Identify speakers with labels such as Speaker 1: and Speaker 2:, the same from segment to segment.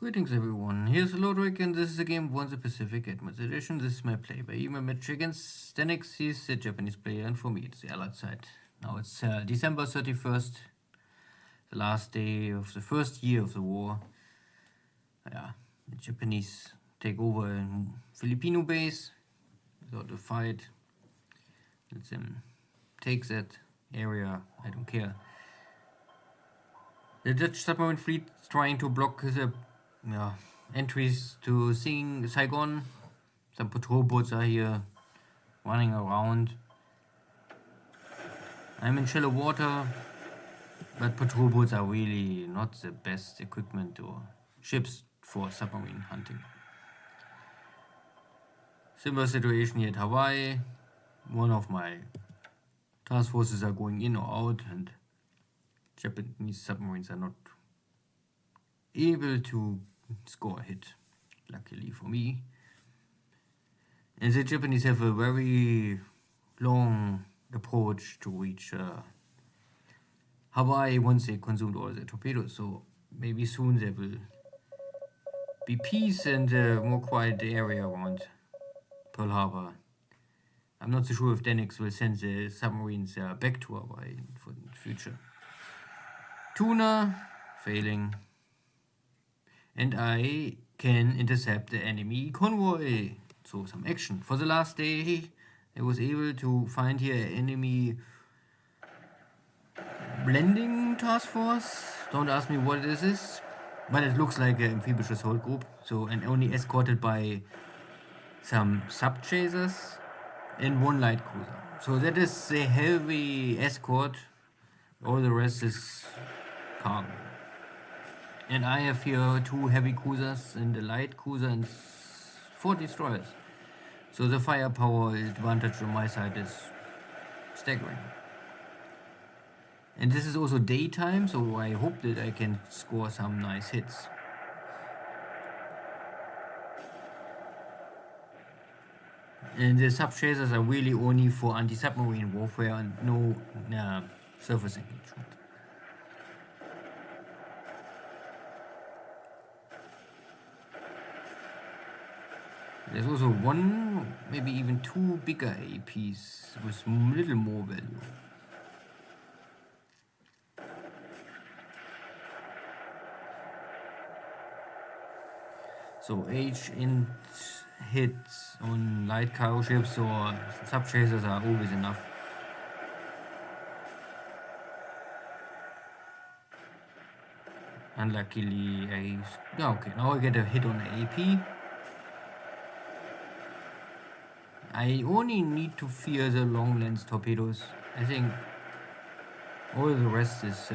Speaker 1: Greetings everyone, here's Lodrik and this is a game of One the Pacific Admirals Edition. This is my play by email match against Deaniks. He's the Japanese player and for me it's the Allied side. Now it's December 31st, the last day of the first year of the war. The Japanese take over a Filipino base without a fight. Let them take that area, I don't care. The Dutch submarine fleet is trying to block the entries to Saigon. Some patrol boats are here running around. I'm in shallow water, but patrol boats are really not the best equipment or ships for submarine hunting. Similar situation here at Hawaii. One of my task forces are going in or out, and Japanese submarines are not able to score a hit, luckily for me. And the Japanese have a very long approach to reach Hawaii once they consumed all their torpedoes, so maybe soon there will be peace and a more quiet area around Pearl Harbor. I'm not so sure if Deaniks will send the submarines back to Hawaii for the future. Tuna, failing. And I can intercept the enemy convoy. So some action. For the last day, I was able to find here an enemy blending task force. Don't ask me what this is, but it looks like an amphibious assault group. So, and only escorted by some sub-chasers and one light cruiser. So that is a heavy escort. All the rest is cargo. And I have here 2 heavy cruisers and a light cruiser and 4 destroyers. So the firepower advantage on my side is staggering. And this is also daytime, so I hope that I can score some nice hits. And the sub-chasers are really only for anti-submarine warfare and no surface engagement. There's also 1, maybe even 2 bigger APs with little more value. So H-int hits on light cargo ships or sub-chasers are always enough. Unluckily, okay, now I get a hit on the AP. I only need to fear the long-lens torpedoes. I think all the rest is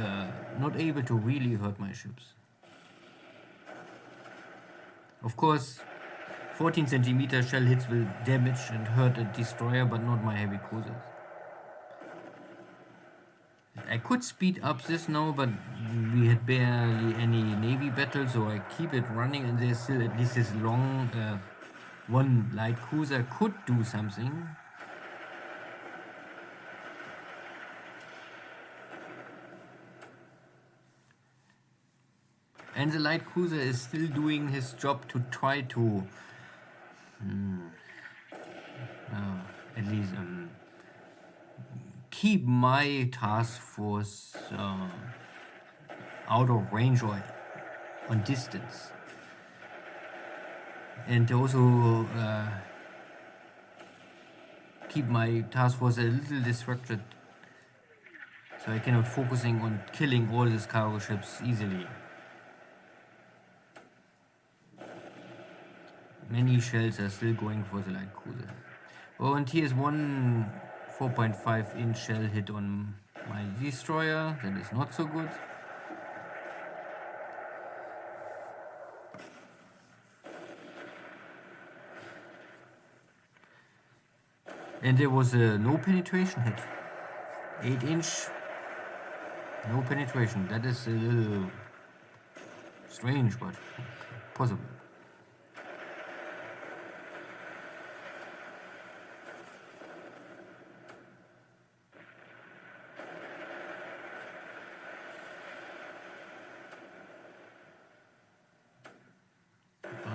Speaker 1: not able to really hurt my ships. Of course, 14 centimeter shell hits will damage and hurt a destroyer, but not my heavy cruisers. I could speed up this now, but we had barely any navy battles, so I keep it running, and there's still at least this long one light cruiser could do something. And the light cruiser is still doing his job to try to at least keep my task force out of range or on distance. And also keep my task force a little distracted, so I cannot focusing on killing all these cargo ships easily. Many shells are still going for the light cruiser. Oh, and here's one 4.5-inch shell hit on my destroyer. That is not so good. And there was a no penetration hit. 8-inch, no penetration. That is a little strange, but possible.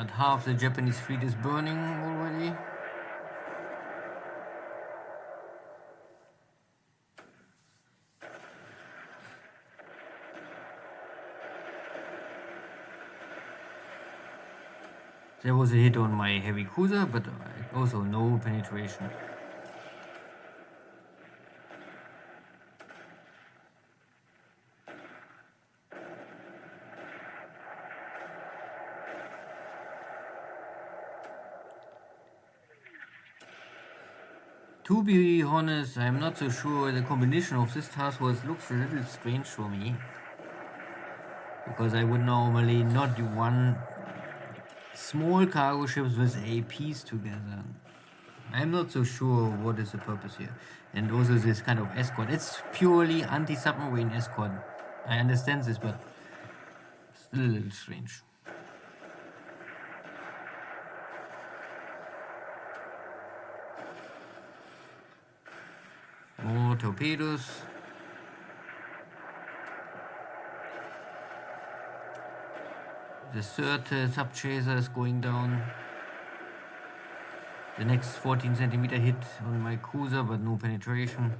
Speaker 1: But half the Japanese fleet is burning already. There was a hit on my heavy cruiser, but also no penetration. To be honest, I'm not so sure. The combination of this task force looks a little strange for me. Because I would normally not run small cargo ships with APs together. I'm not so sure what is the purpose here. And also this kind of escort. It's purely anti-submarine escort. I understand this, but still a little strange. More torpedoes. The third sub-chaser is going down. The next 14 centimeter hit on my cruiser, but no penetration.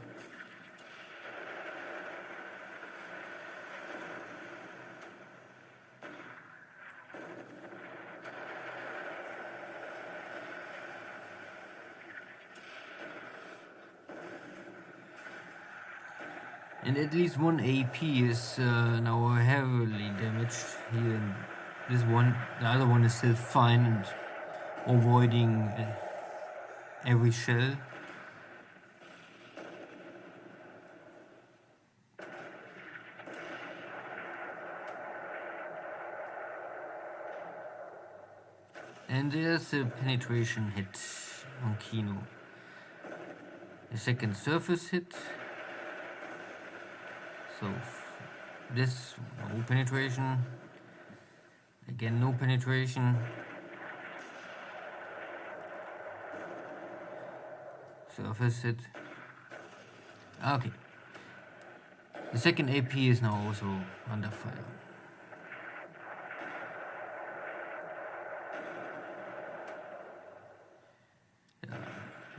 Speaker 1: And at least one AP is now heavily damaged here. This one, the other one is still fine and avoiding every shell. And there's a penetration hit on Kino. The second surface hit. So this, no penetration. Again, no penetration. Surface hit. Okay. The second AP is now also under fire.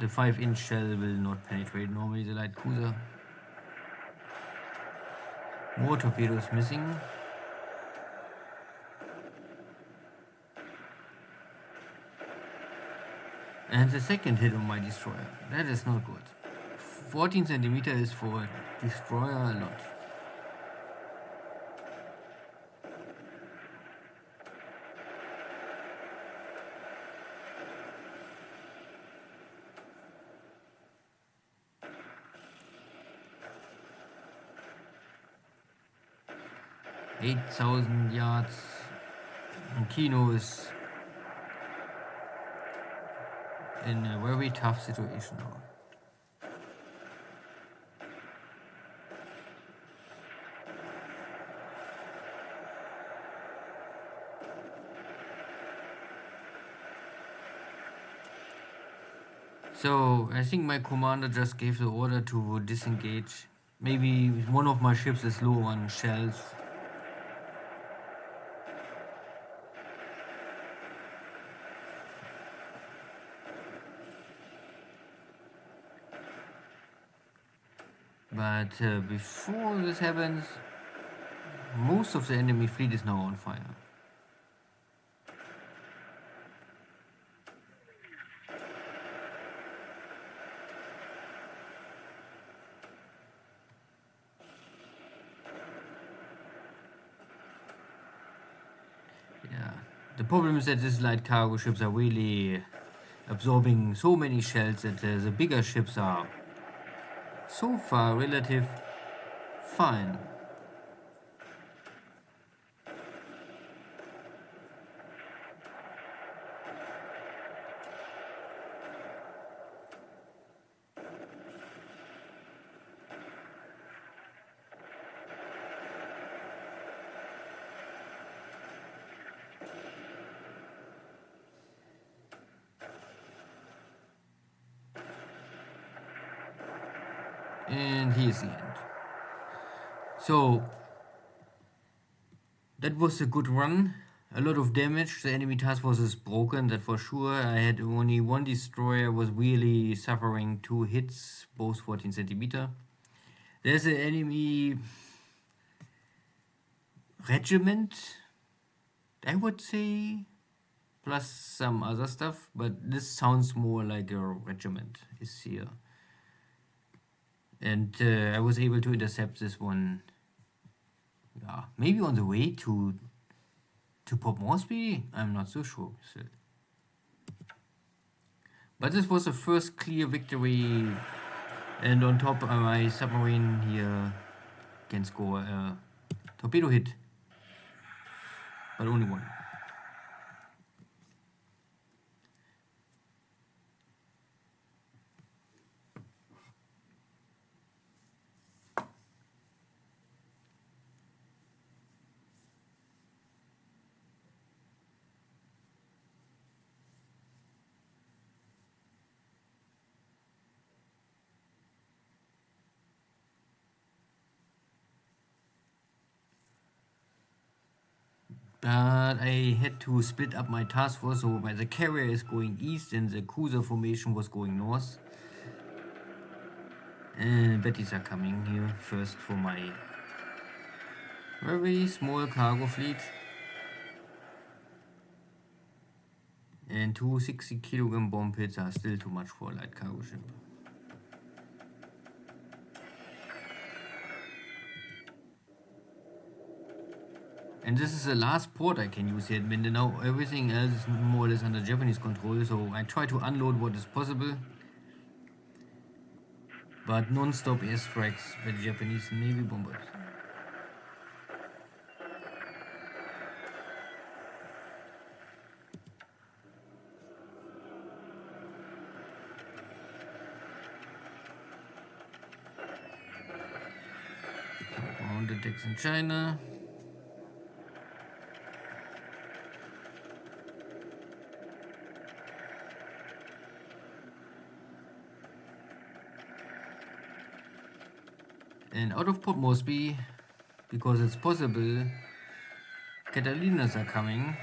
Speaker 1: The 5-inch shell will not penetrate normally the light cruiser. More torpedoes missing. And the second hit on my destroyer. That is not good. 14 centimeter is for a destroyer a lot. $8,000 yards. And Kino is in a very tough situation now. So I think my commander just gave the order to disengage. Maybe one of my ships is low on shells. But before this happens, most of the enemy fleet is now on fire. Yeah, the problem is that these light cargo ships are really absorbing so many shells that the bigger ships are so far relative fine. And here's the end. So that was a good run. a lot of damage. The enemy task force is broken, that for sure. I had only one destroyer, was really suffering 2 hits, both 14 centimeter. There's an enemy regiment, I would say, plus some other stuff, but this sounds more like a regiment is here. And I was able to intercept this one. Yeah, maybe on the way to Port Moresby? I'm not so sure still. But this was the first clear victory, and on top my submarine here can score a torpedo hit, but only one. But I had to split up my task force, so the carrier is going east and the cruiser formation was going north. And Bettys are coming here first for my very small cargo fleet. And 2 60-kilogram bomb hits are still too much for a light cargo ship. And this is the last port I can use here at Mindanao. Everything else is more or less under Japanese control, so I try to unload what is possible. But non-stop airstrikes by the Japanese Navy bombers. So ground attacks in China. And out of Port Moresby, because it's possible, Catalinas are coming.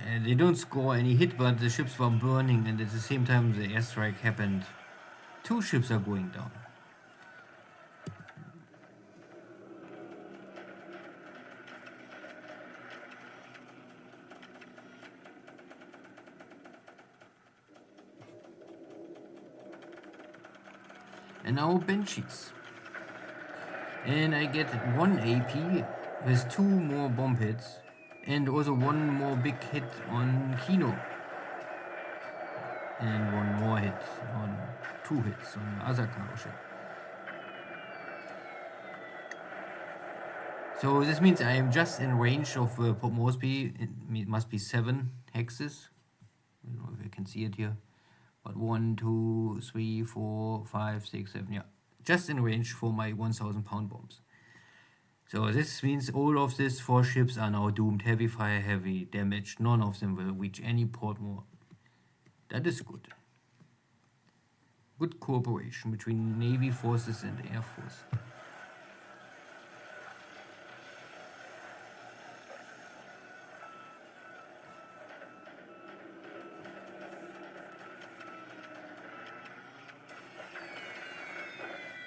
Speaker 1: And they don't score any hit, but the ships were burning, and at the same time the airstrike happened. 2 ships are going down. And now Banshees. And I get 1 AP with 2 more bomb hits and also 1 more big hit on Kino. And 1 more hit on 2 hits on the other cargo ship. So this means I am just in range of Port Moresby. It must be 7 hexes. I don't know if you can see it here. But 1, 2, 3, 4, 5, 6, 7, yeah. Just in range for my 1,000 pound bombs. So this means all of these 4 ships are now doomed. Heavy fire, heavy damage. None of them will reach any port more. That is good. Good cooperation between Navy forces and Air Force.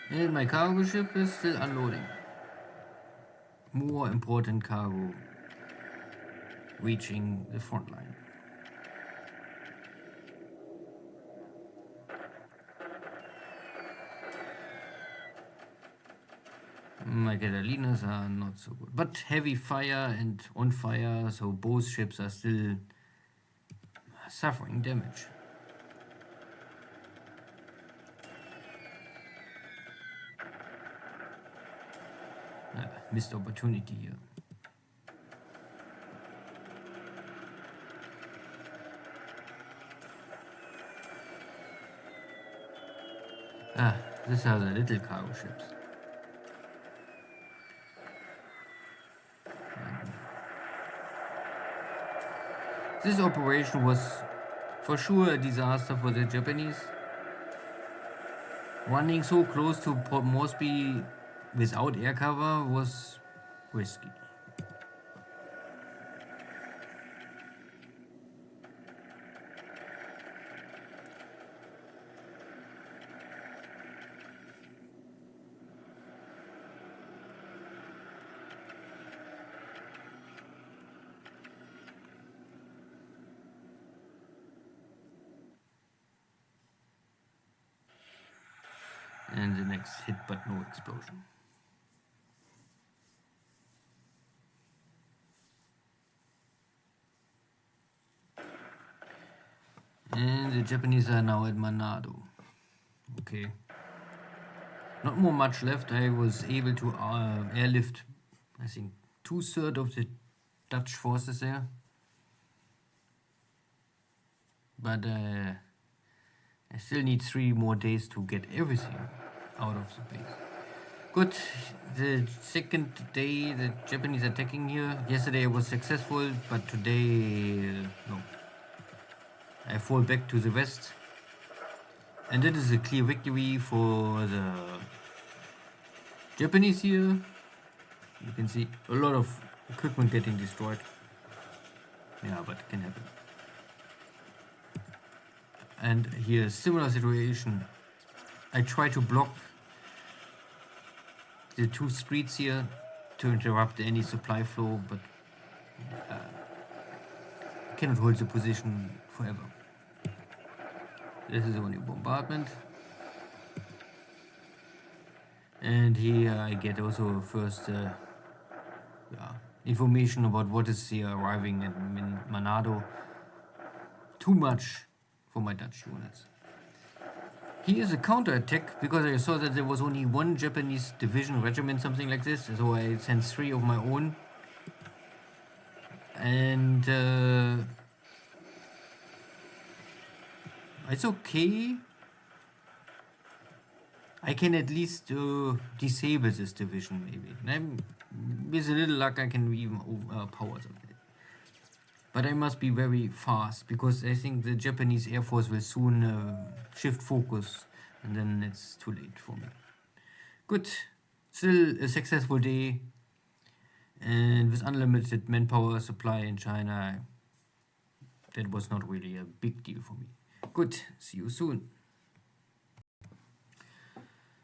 Speaker 1: And my cargo ship is still unloading. More important cargo reaching the front line. My Catalinas are not so good, but heavy fire and on fire, so both ships are still suffering damage. Missed opportunity here. These are the little cargo ships. This operation was for sure a disaster for the Japanese. Running so close to Port Moresby without air cover was risky. Deaniks hit but no explosion. And the Japanese are now at Manado. Okay. Not more much left. I was able to airlift, I think, 2/3 of the Dutch forces there. But I still need 3 more days to get everything out of the base. Good. The second day the Japanese attacking here. Yesterday I was successful, but today no. I fall back to the west. And that is a clear victory for the Japanese here. You can see a lot of equipment getting destroyed. Yeah, but it can happen. And here, similar situation. I try to block the 2 streets here to interrupt any supply flow, but I cannot hold the position forever. This is only bombardment. And here I get also first information about what is here arriving at Manado. Too much for my Dutch units. Here is a counterattack because I saw that there was only 1 Japanese division, regiment, something like this. So I sent 3 of my own. And it's okay. I can at least disable this division maybe. And with a little luck I can even overpower them. But I must be very fast because I think the Japanese Air Force will soon shift focus and then it's too late for me. Good. Still a successful day. And with unlimited manpower supply in China, that was not really a big deal for me. Good. See you soon.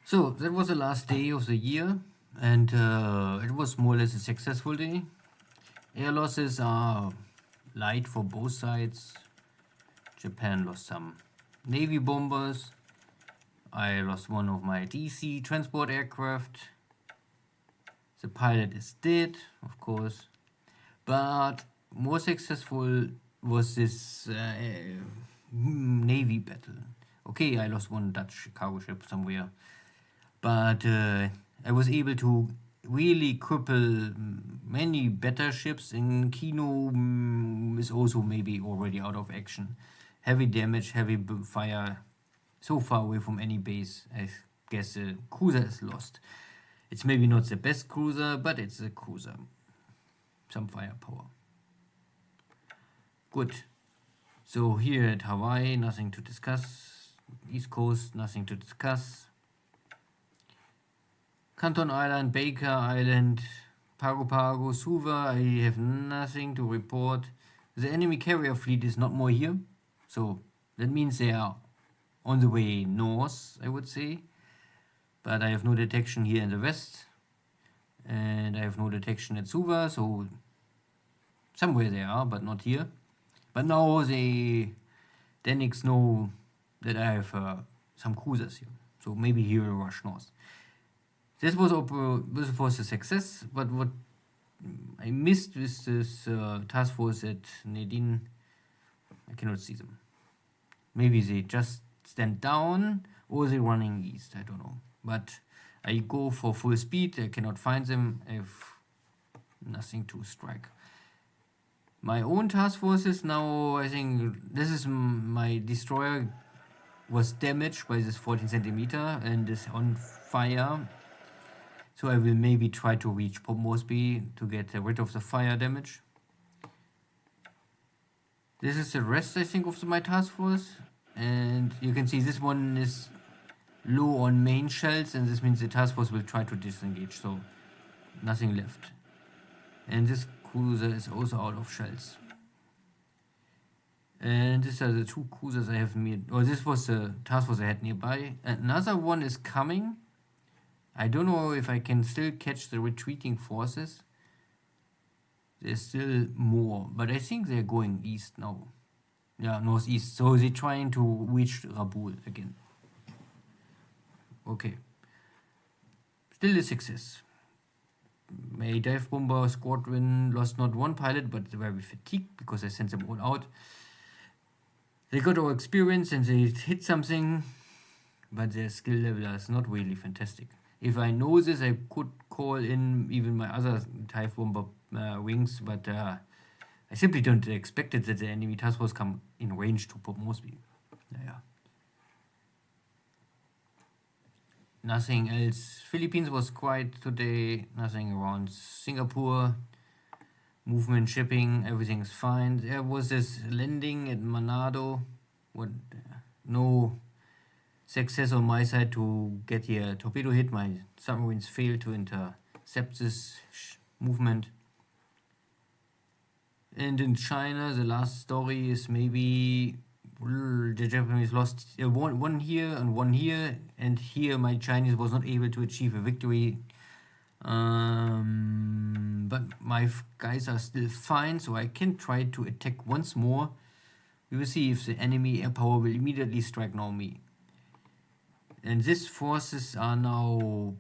Speaker 1: So that was the last day of the year, and it was more or less a successful day. Air losses are light for both sides. Japan lost some Navy bombers. I lost 1 of my DC transport aircraft. The pilot is dead, of course. But more successful was this Navy battle. Okay, I lost 1 Dutch cargo ship somewhere. But I was able to really cripple many better ships. In Kino is also maybe already out of action. Heavy damage, heavy fire. So far away from any base, I guess the cruiser is lost. It's maybe not the best cruiser, but it's a cruiser. Some firepower. Good. So here at Hawaii, nothing to discuss. East Coast, nothing to discuss. Canton Island, Baker Island, Pago Pago, Suva, I have nothing to report. The enemy carrier fleet is not more here, so that means they are on the way north, I would say. But I have no detection here in the west, and I have no detection at Suva, so somewhere they are, but not here. But now the Deaniks know that I have some cruisers here, so maybe he will rush north. This was a success, but what I missed with this task force at Nadine, I cannot see them. Maybe they just stand down or they're running east, I don't know. But I go for full speed, I cannot find them, I have nothing to strike. My own task forces now, I think this is my destroyer was damaged by this 14 centimeter and is on fire. So I will maybe try to reach Port Moresby to get rid of the fire damage. This is the rest, I think, of my task force. And you can see this one is low on main shells, and this means the task force will try to disengage. So nothing left. And this cruiser is also out of shells. And these are the 2 cruisers I have made. Or this was the task force I had nearby. Another one is coming. I don't know if I can still catch the retreating forces. There's still more, but I think they're going east now. Yeah, northeast. So they're trying to reach Rabaul again. Okay. Still a success. My dive bomber squadron lost not one pilot, but they were very fatigued because I sent them all out. They got our experience and they hit something, but their skill level is not really fantastic. If I know this, I could call in even my other dive bomber wings, but I simply don't expect it that the enemy task force come in range to put Mosby. Naja. Nothing else. Philippines was quiet today. Nothing around Singapore. Movement, shipping, everything is fine. There was this landing at Manado. What? No success on my side to get here. Torpedo hit. My submarines failed to intercept this movement. And in China, the last story is maybe the Japanese lost one here and one here, and here my Chinese was not able to achieve a victory. But my guys are still fine, so I can try to attack once more. We will see if the enemy air power will immediately strike now me. And these forces are now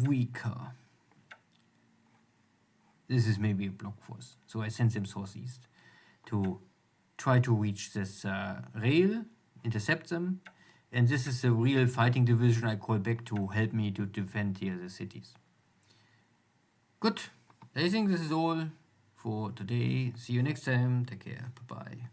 Speaker 1: weaker. This is maybe a block force, so I send them southeast to try to reach this rail, intercept them, and this is a real fighting division I call back to help me to defend here the cities. Good. I think this is all for today. See you next time. Take care. Bye-bye.